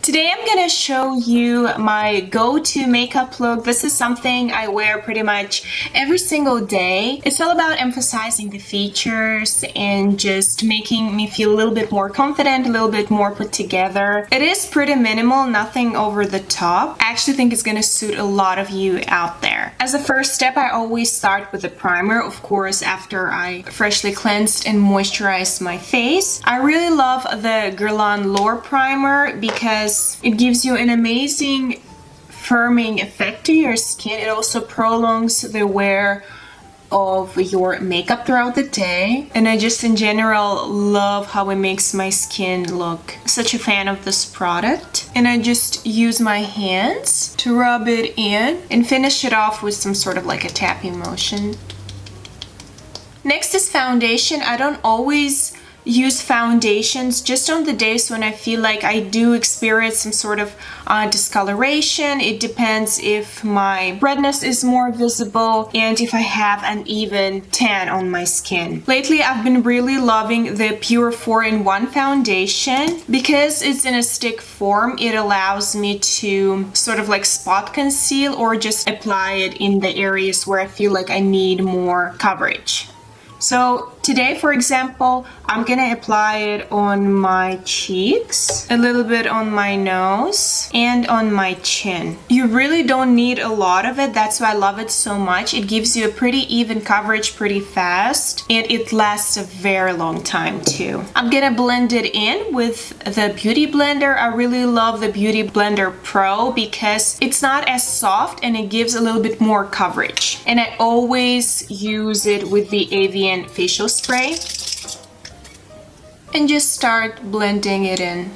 Today I'm gonna show you my go-to makeup look. This is something I wear pretty much every single day. It's all about emphasizing the features and just making me feel a little bit more confident, a little bit more put together. It is pretty minimal, nothing over the top. I actually think it's gonna suit a lot of you out there. As a first step, I always start with a primer, of course, after I freshly cleansed and moisturized my face. I really love the Guerlain Lore Primer because it gives you an amazing firming effect to your skin. It also prolongs the wear of your makeup throughout the day, and I just in general love how it makes my skin look. Such a fan of this product, and I just use my hands to rub it in and finish it off with some sort of like a tapping motion. Next is foundation. I don't always use foundations, just on the days when I feel like I do experience some sort of discoloration. It depends if my redness is more visible and if I have an even tan on my skin. Lately I've been really loving the Pure 4-in-1 foundation because it's in a stick form. It allows me to sort of like spot conceal or just apply it in the areas where I feel like I need more coverage. So today, for example, I'm gonna apply it on my cheeks, a little bit on my nose, and on my chin. You really don't need a lot of it. That's why I love it so much. It gives you a pretty even coverage pretty fast, and it lasts a very long time too. I'm gonna blend it in with the Beauty Blender. I really love the Beauty Blender Pro because it's not as soft and it gives a little bit more coverage. And I always use it with the Avian facial spray and just start blending it in.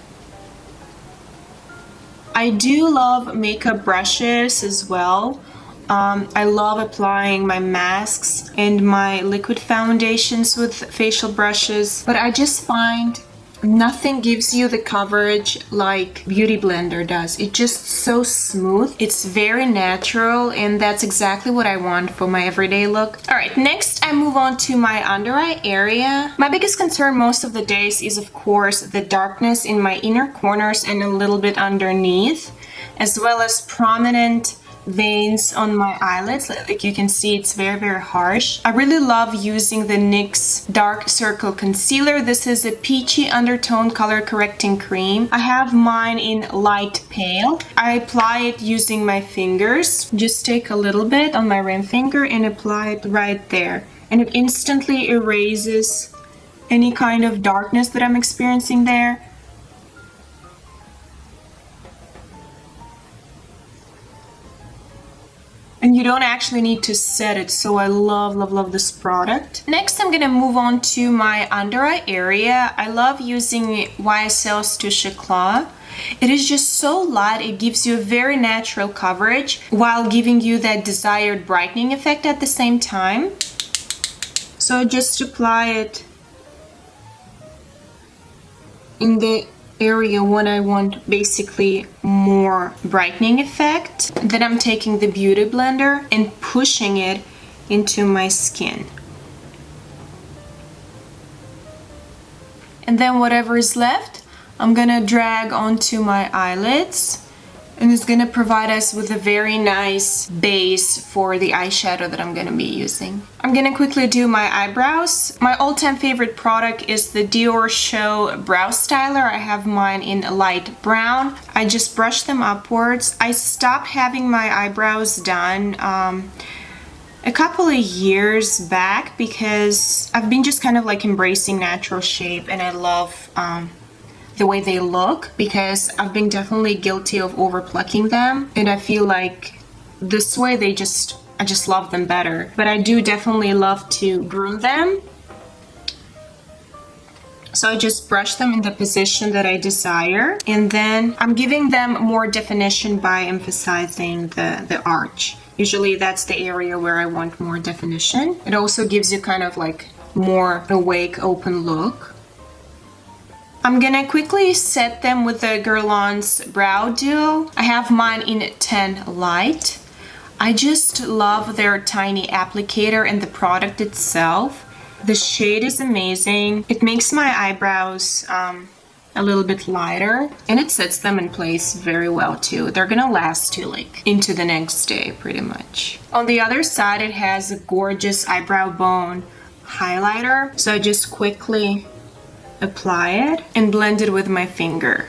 I do love makeup brushes as well. I love applying my masks and my liquid foundations with facial brushes, but I just find nothing gives you the coverage like Beauty Blender does. It's just so smooth. It's very natural, and that's exactly what I want for my everyday look. Alright, next I move on to my under eye area. My biggest concern most of the days is of course the darkness in my inner corners and a little bit underneath, as well as prominent veins on my eyelids. Like you can see, it's very harsh. I really love using the NYX Dark Circle Concealer. This is a peachy undertone color correcting cream. I have mine in light pale. I apply it using my fingers. Just take a little bit on my ring finger and apply it right there, and it instantly erases any kind of darkness that I'm experiencing there. And you don't actually need to set it, so I love this product. Next, I'm gonna move on to my under eye area. I love using YSL's Touche Éclat. It is just so light, it gives you a very natural coverage while giving you that desired brightening effect at the same time. So I just apply it in the area when I want basically more brightening effect. Then I'm taking the Beauty Blender and pushing it into my skin. And then whatever is left, I'm gonna drag onto my eyelids, and it's gonna provide us with a very nice base for the eyeshadow that I'm gonna be using. I'm gonna quickly do my eyebrows. My all-time favorite product is the Dior Show Brow Styler. I have mine in light brown. I just brush them upwards. I stopped having my eyebrows done a couple of years back because I've been just kind of like embracing natural shape, and I love the way they look, because I've been definitely guilty of over plucking them, and I feel like this way I just love them better. But I do definitely love to groom them, so I just brush them in the position that I desire, and then I'm giving them more definition by emphasizing the arch. Usually that's the area where I want more definition. It also gives you kind of like more awake, open look. I'm gonna quickly set them with the Guerlain's Brow Duo. I have mine in 10 Light. I just love their tiny applicator and the product itself. The shade is amazing. It makes my eyebrows a little bit lighter, and it sets them in place very well too. They're gonna last till like into the next day pretty much. On the other side, it has a gorgeous eyebrow bone highlighter, so I just quickly apply it and blend it with my finger,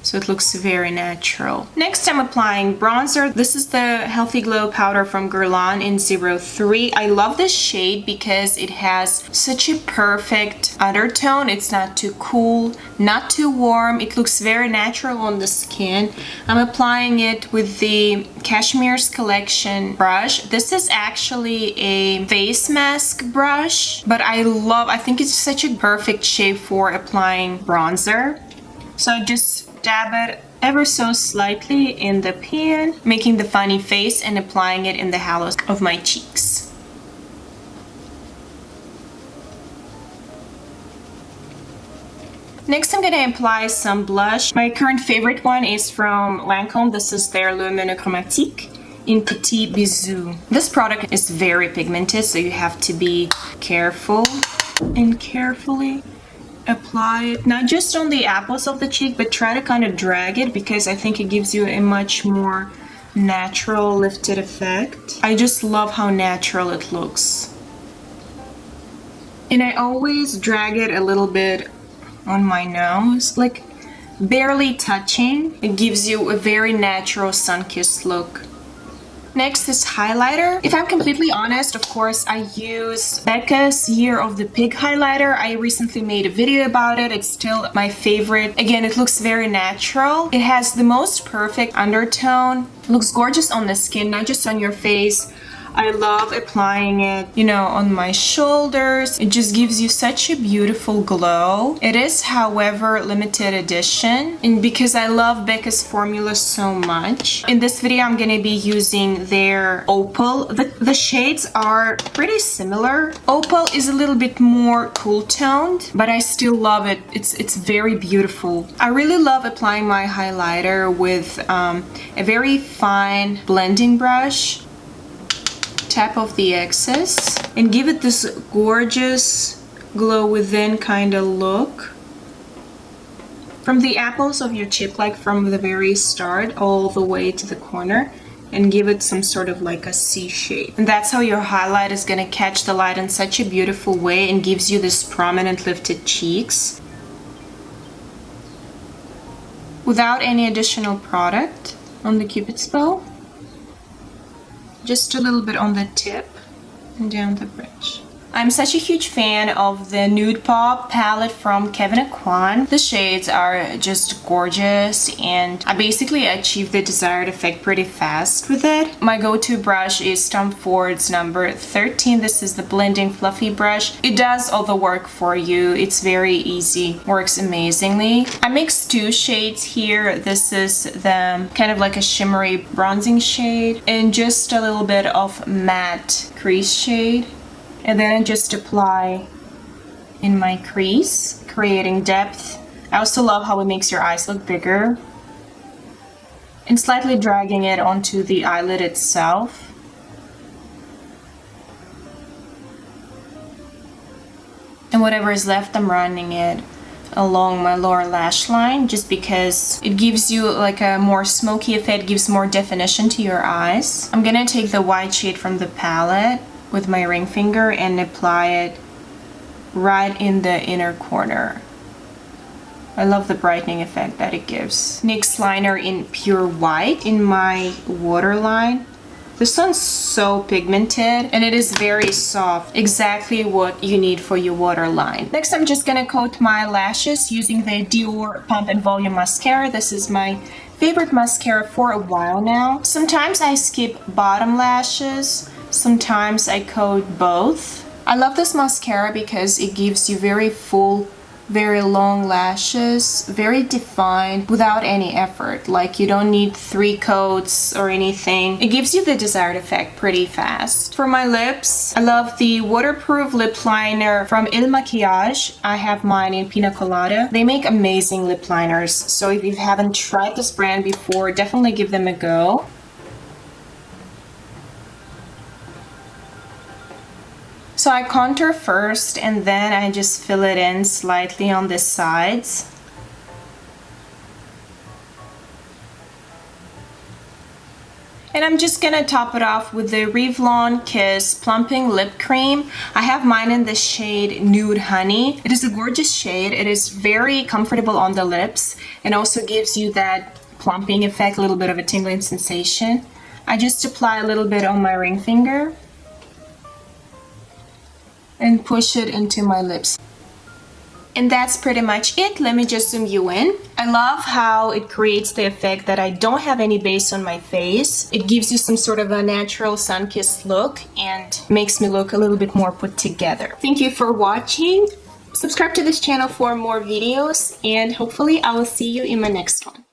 so it looks very natural. Next, I'm applying bronzer. This is the Healthy Glow powder from Guerlain in 03. I love this shade because it has such a perfect undertone. It's not too cool, not too warm. It looks very natural on the skin. I'm applying it with the Cashmere's Collection brush. This is actually a face mask brush, but I think it's such a perfect shape for applying bronzer. So I just dab it ever so slightly in the pan, making the funny face and applying it in the hollows of my cheeks. Next, I'm gonna apply some blush. My current favorite one is from Lancome. This is their Le Monochromatique in Petit Bisou. This product is very pigmented, so you have to be careful and carefully apply it, not just on the apples of the cheek, but try to kind of drag it, because I think it gives you a much more natural lifted effect. I just love how natural it looks. And I always drag it a little bit on my nose, like barely touching. It gives you a very natural sun-kissed look. Next is highlighter. If I'm completely honest, of course, I use BECCA's Year of the Pig highlighter. I recently made a video about it. It's still my favorite. Again, it looks very natural. It has the most perfect undertone. It looks gorgeous on the skin, not just on your face. I love applying it, you know, on my shoulders. It just gives you such a beautiful glow. It is, however, limited edition, and because I love BECCA's formula so much. In this video, I'm gonna be using their Opal. The shades are pretty similar. Opal is a little bit more cool toned, but I still love it. It's very beautiful. I really love applying my highlighter with a very fine blending brush. Tap off the excess and give it this gorgeous glow within kind of look from the apples of your cheek, like from the very start all the way to the corner, and give it some sort of like a C shape. And that's how your highlight is going to catch the light in such a beautiful way and gives you this prominent lifted cheeks without any additional product on the Cupid's bow. Just a little bit on the tip and down the bridge. I'm such a huge fan of the Nude Pop palette from Aucoin. The shades are just gorgeous, and I basically achieved the desired effect pretty fast with it. My go-to brush is Tom Ford's number 13. This is the blending fluffy brush. It does all the work for you. It's very easy, works amazingly. I mixed two shades here. This is the kind of like a shimmery bronzing shade and just a little bit of matte crease shade. And then I just apply in my crease, creating depth. I also love how it makes your eyes look bigger. And slightly dragging it onto the eyelid itself. And whatever is left, I'm running it along my lower lash line, just because it gives you like a more smoky effect, gives more definition to your eyes. I'm gonna take the white shade from the palette with my ring finger and apply it right in the inner corner. I love the brightening effect that it gives. NYX liner in pure white in my waterline. This one's so pigmented and it is very soft, exactly what you need for your waterline. Next, I'm just gonna coat my lashes using the Dior Pump and Volume Mascara. This is my favorite mascara for a while now. Sometimes I skip bottom lashes, sometimes I coat both. I love this mascara because it gives you very full, very long lashes, very defined without any effort. Like you don't need 3 coats or anything. It gives you the desired effect pretty fast. For my lips, I love the waterproof lip liner from Il Makiage. I have mine in Pina Colada. They make amazing lip liners, so if you haven't tried this brand before, definitely give them a go. So I contour first and then I just fill it in slightly on the sides. And I'm just gonna top it off with the Revlon Kiss Plumping Lip Cream. I have mine in the shade Nude Honey. It is a gorgeous shade. It is very comfortable on the lips and also gives you that plumping effect, a little bit of a tingling sensation. I just apply a little bit on my ring finger and push it into my lips. And that's pretty much it. Let me just zoom you in. I love how it creates the effect that I don't have any base on my face. It gives you some sort of a natural sun-kissed look and makes me look a little bit more put together. Thank you for watching. Subscribe to this channel for more videos and hopefully I will see you in my next one.